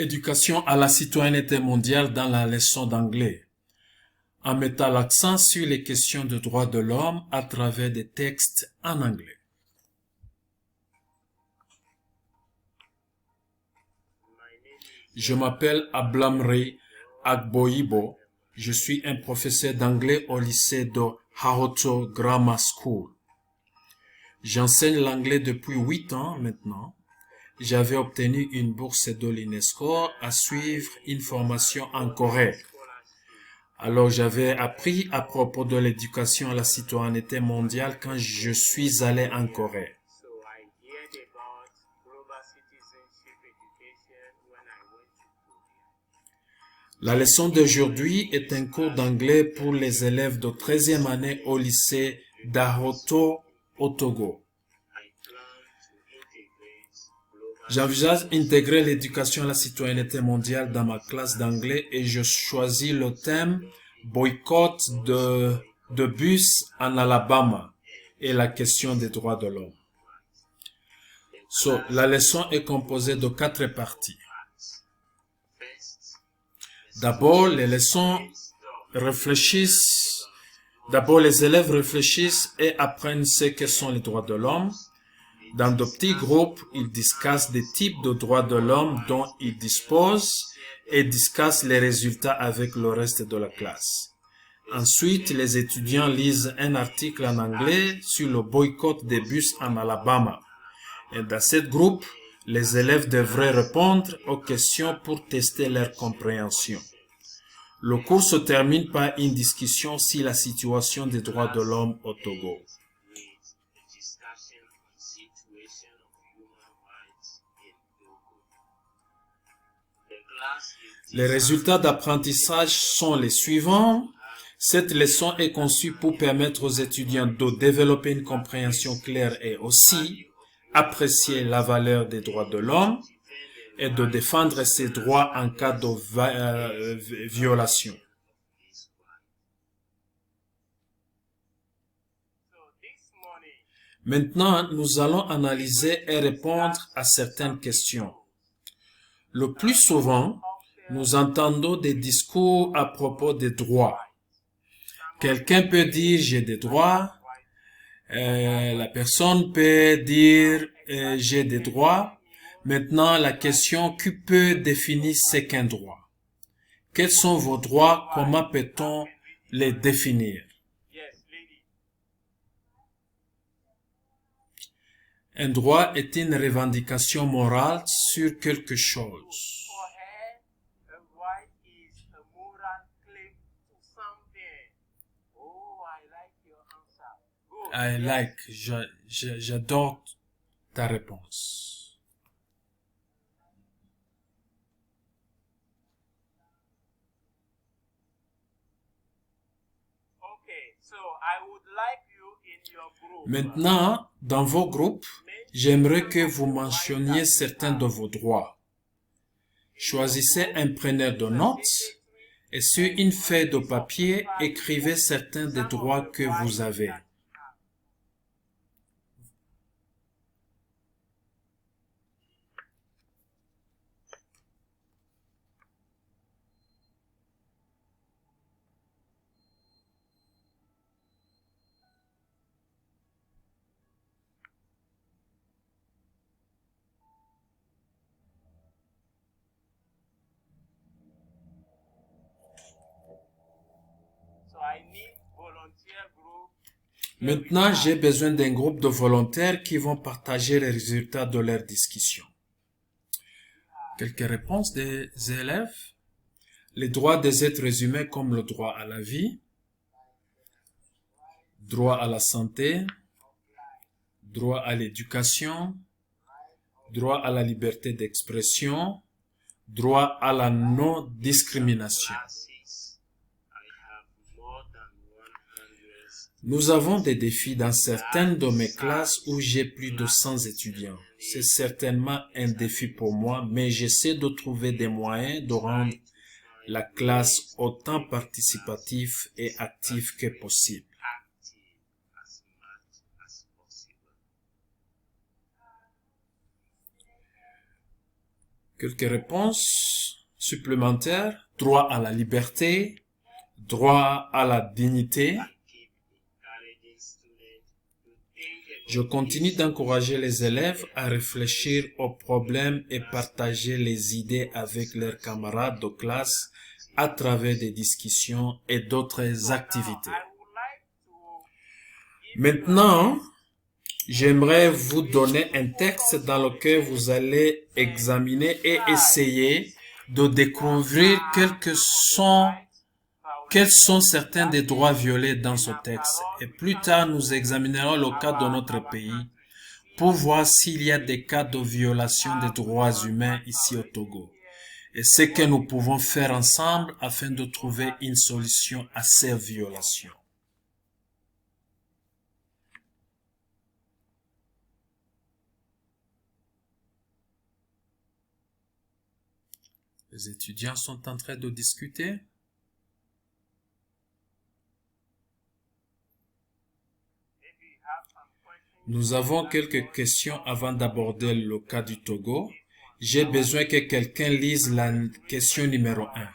Éducation à la citoyenneté mondiale dans la leçon d'anglais, en mettant l'accent sur les questions de droits de l'homme à travers des textes en anglais. Je m'appelle Ablamri Agboyibo. Je suis un professeur d'anglais au lycée de Hahoto Grammar School. J'enseigne l'anglais depuis 8 ans maintenant. J'avais obtenu une bourse de l'UNESCO à suivre une formation en Corée. Alors j'avais appris à propos de l'éducation à la citoyenneté mondiale quand je suis allé en Corée. La leçon d'aujourd'hui est un cours d'anglais pour les élèves de 13e année au lycée d'Ahoto au Togo. J'envisage d'intégrer l'éducation à la citoyenneté mondiale dans ma classe d'anglais et je choisis le thème boycott de bus en Alabama et la question des droits de l'homme. La leçon est composée de 4 parties. D'abord, les élèves réfléchissent et apprennent ce que sont les droits de l'homme. Dans de petits groupes, ils discutent des types de droits de l'homme dont ils disposent et discutent les résultats avec le reste de la classe. Ensuite, les étudiants lisent un article en anglais sur le boycott des bus en Alabama. Et dans ce groupe, les élèves devraient répondre aux questions pour tester leur compréhension. Le cours se termine par une discussion sur la situation des droits de l'homme au Togo. Les résultats d'apprentissage sont les suivants. Cette leçon est conçue pour permettre aux étudiants de développer une compréhension claire et aussi apprécier la valeur des droits de l'homme et de défendre ses droits en cas de violation. Maintenant, nous allons analyser et répondre à certaines questions. Le plus souvent, nous entendons des discours à propos des droits. Quelqu'un peut dire « j'ai des droits », la personne peut dire « j'ai des droits ». Maintenant, la question qui peut définir ce qu'un droit. Quels sont vos droits? Comment peut-on les définir? Un droit est une revendication morale sur quelque chose. J'adore ta réponse. Maintenant, dans vos groupes, j'aimerais que vous mentionniez certains de vos droits. Choisissez un preneur de notes et sur une feuille de papier, écrivez certains des droits que vous avez. Maintenant, j'ai besoin d'un groupe de volontaires qui vont partager les résultats de leur discussion. Quelques réponses des élèves. Les droits des êtres humains comme le droit à la vie, droit à la santé, droit à l'éducation, droit à la liberté d'expression, droit à la non-discrimination. Nous avons des défis dans certaines de mes classes où j'ai plus de 100 étudiants. C'est certainement un défi pour moi, mais j'essaie de trouver des moyens de rendre la classe autant participative et active que possible. Quelques réponses supplémentaires. Droit à la liberté, droit à la dignité. Je continue d'encourager les élèves à réfléchir aux problèmes et partager les idées avec leurs camarades de classe à travers des discussions et d'autres activités. Maintenant, j'aimerais vous donner un texte dans lequel vous allez examiner et essayer de découvrir quels sont certains des droits violés dans ce texte. Et plus tard, nous examinerons le cas de notre pays pour voir s'il y a des cas de violation des droits humains ici au Togo. Et ce que nous pouvons faire ensemble afin de trouver une solution à ces violations. Les étudiants sont en train de discuter. Nous avons quelques questions avant d'aborder le cas du Togo. J'ai besoin que quelqu'un lise la question numéro 1.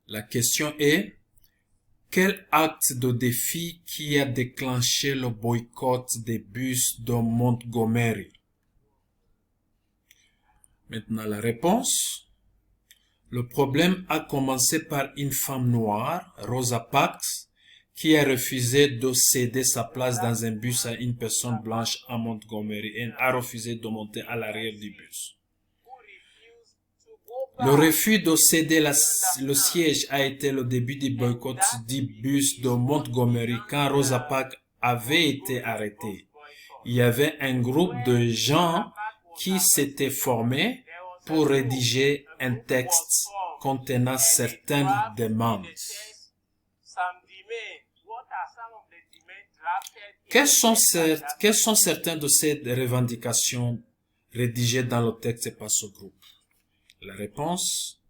La question est: quel acte de défi qui a déclenché le boycott des bus de Montgomery? Maintenant la réponse. Le problème a commencé par une femme noire, Rosa Parks, qui a refusé de céder sa place dans un bus à une personne blanche à Montgomery et a refusé de monter à l'arrière du bus. Le refus de céder le siège a été le début du boycott du bus de Montgomery quand Rosa Parks avait été arrêtée. Il y avait un groupe de gens qui s'étaient formés pour rédiger un texte contenant certaines demandes. Quelles sont certaines de ces revendications rédigées dans le texte par ce groupe? La réponse: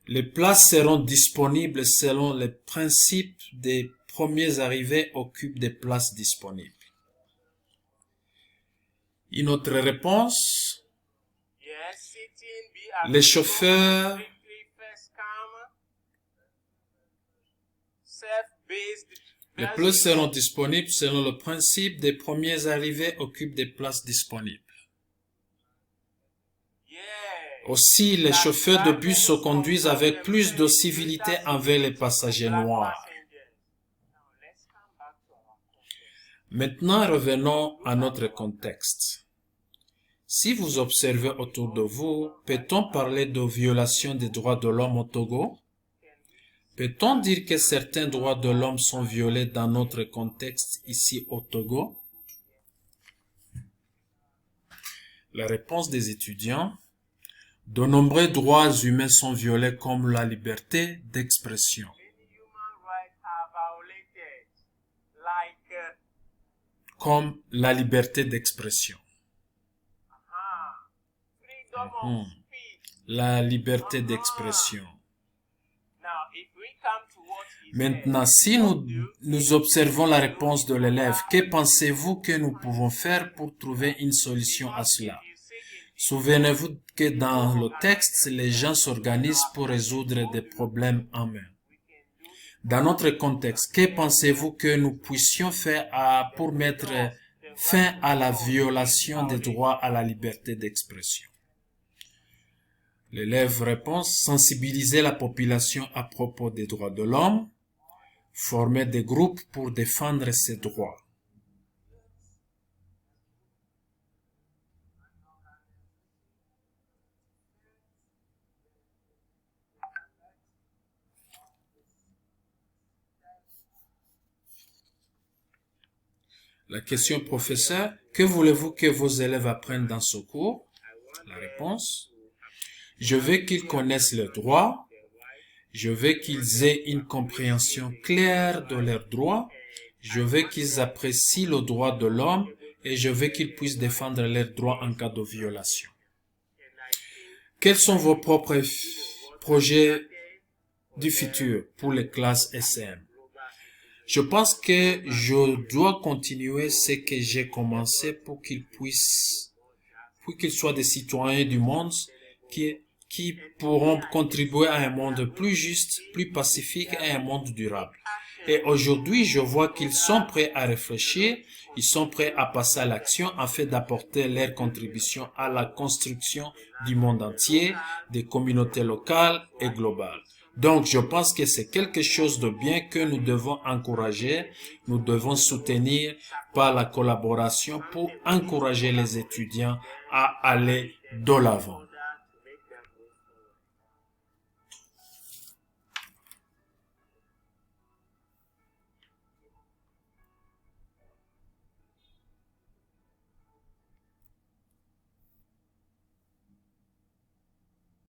les places seront disponibles selon les principes des premiers arrivés occupent des places disponibles. Une autre réponse: les chauffeurs les places seront disponibles selon le principe des premiers arrivés occupent des places disponibles. Aussi, les chauffeurs de bus se conduisent avec plus de civilité envers les passagers noirs. Maintenant, revenons à notre contexte. Si vous observez autour de vous, peut-on parler de violation des droits de l'homme au Togo? Peut-on dire que certains droits de l'homme sont violés dans notre contexte ici au Togo? La réponse des étudiants: de nombreux droits humains sont violés comme la liberté d'expression. Comme la liberté d'expression. La liberté d'expression. Maintenant, si nous observons la réponse de l'élève, que pensez-vous que nous pouvons faire pour trouver une solution à cela? Souvenez-vous que dans le texte, les gens s'organisent pour résoudre des problèmes en main. Dans notre contexte, que pensez-vous que nous puissions faire pour mettre fin à la violation des droits à la liberté d'expression? L'élève répond: sensibiliser la population à propos des droits de l'homme, former des groupes pour défendre ses droits. La question: professeur, que voulez-vous que vos élèves apprennent dans ce cours? La réponse: je veux qu'ils connaissent leurs droits, je veux qu'ils aient une compréhension claire de leurs droits, je veux qu'ils apprécient le droit de l'homme et je veux qu'ils puissent défendre leurs droits en cas de violation. Quels sont vos propres projets du futur pour les classes SM? Je pense que je dois continuer ce que j'ai commencé pour qu'ils soient des citoyens du monde qui pourront contribuer à un monde plus juste, plus pacifique et un monde durable. Et aujourd'hui, je vois qu'ils sont prêts à réfléchir, ils sont prêts à passer à l'action afin d'apporter leur contribution à la construction du monde entier, des communautés locales et globales. Donc, je pense que c'est quelque chose de bien que nous devons encourager, nous devons soutenir par la collaboration pour encourager les étudiants à aller de l'avant.